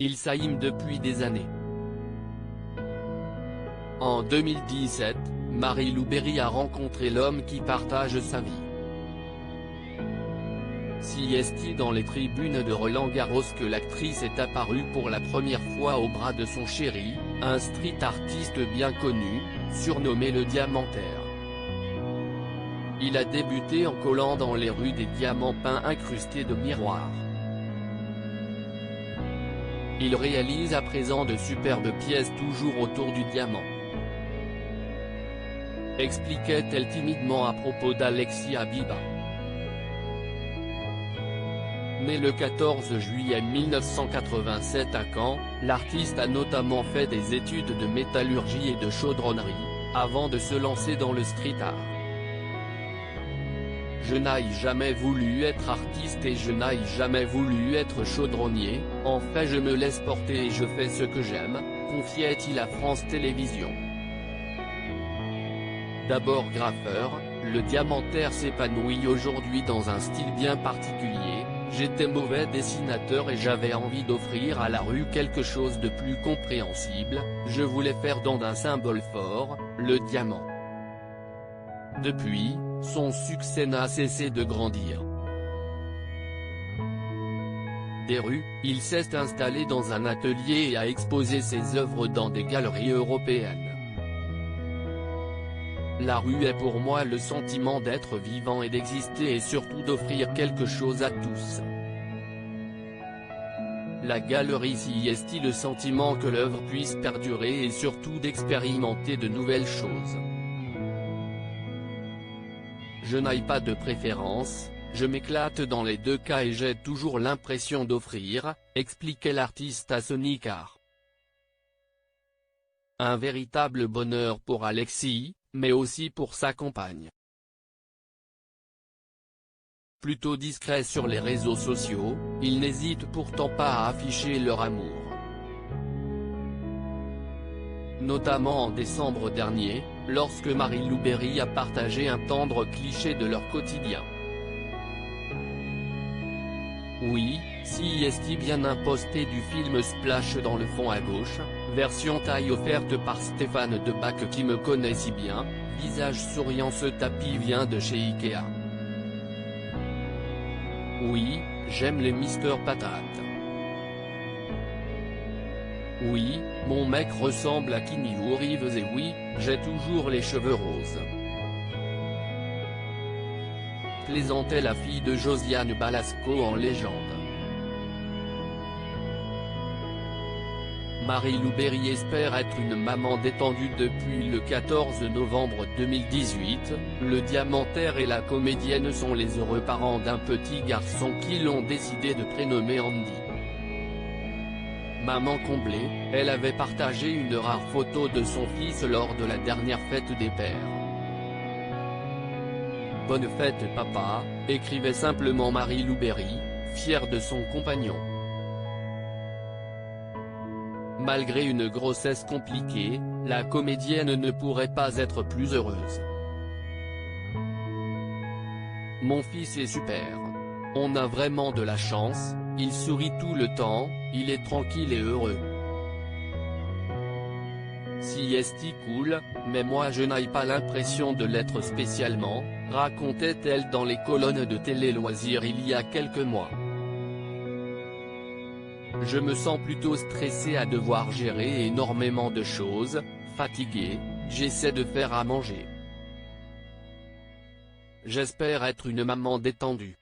ils s'aiment depuis des années. En 2017, Marie-Lou Berry a rencontré l'homme qui partage sa vie. Si est-il dans les tribunes de Roland-Garros que l'actrice est apparue pour la première fois au bras de son chéri, un street artiste bien connu, surnommé le Diamantaire. Il a débuté en collant dans les rues des diamants peints incrustés de miroirs. Il réalise à présent de superbes pièces toujours autour du diamant. Expliquait-elle timidement à propos d'Alexis Habiba. Né le 14 juillet 1987 à Caen, l'artiste a notamment fait des études de métallurgie et de chaudronnerie, avant de se lancer dans le street art. Je n'ai jamais voulu être artiste et je n'ai jamais voulu être chaudronnier, en fait je me laisse porter et je fais ce que j'aime, confiait-il à France Télévisions. D'abord graffeur, le Diamantaire s'épanouit aujourd'hui dans un style bien particulier. J'étais mauvais dessinateur et j'avais envie d'offrir à la rue quelque chose de plus compréhensible, je voulais faire don d'un symbole fort, le diamant. Depuis, son succès n'a cessé de grandir. Des rues, il s'est installé dans un atelier et a exposé ses œuvres dans des galeries européennes. La rue est pour moi le sentiment d'être vivant et d'exister et surtout d'offrir quelque chose à tous. La galerie s'y est le sentiment que l'œuvre puisse perdurer et surtout d'expérimenter de nouvelles choses. Je n'ai pas de préférence, je m'éclate dans les deux cas et j'ai toujours l'impression d'offrir, expliquait l'artiste à Sonic Art. Un véritable bonheur pour Alexis, mais aussi pour sa compagne. Plutôt discret sur les réseaux sociaux, ils n'hésitent pourtant pas à afficher leur amour. Notamment en décembre dernier, lorsque Marie-Lou Berry a partagé un tendre cliché de leur quotidien. Oui, si est bien imposté du film Splash dans le fond à gauche, version taille offerte par Stéphane Debac qui me connaît si bien, visage souriant, ce tapis vient de chez Ikea. Oui, j'aime les Mister Patates. Oui, mon mec ressemble à Keanu Reeves et oui, j'ai toujours les cheveux roses. Plaisantait la fille de Josiane Balasco en légende. Marie-Lou Berry espère être une maman détendue depuis le 14 novembre 2018, le Diamantaire et la comédienne sont les heureux parents d'un petit garçon qui l'ont décidé de prénommer Andy. Maman comblée, elle avait partagé une rare photo de son fils lors de la dernière fête des pères. Bonne fête papa, écrivait simplement Marie-Lou Berry, fière de son compagnon. Malgré une grossesse compliquée, la comédienne ne pourrait pas être plus heureuse. Mon fils est super. On a vraiment de la chance, il sourit tout le temps, il est tranquille et heureux. Si est cool, mais moi je n'ai pas l'impression de l'être spécialement, racontait-elle dans les colonnes de Télé Loisirs il y a quelques mois. Je me sens plutôt stressé à devoir gérer énormément de choses, fatigué, j'essaie de faire à manger. J'espère être une maman détendue.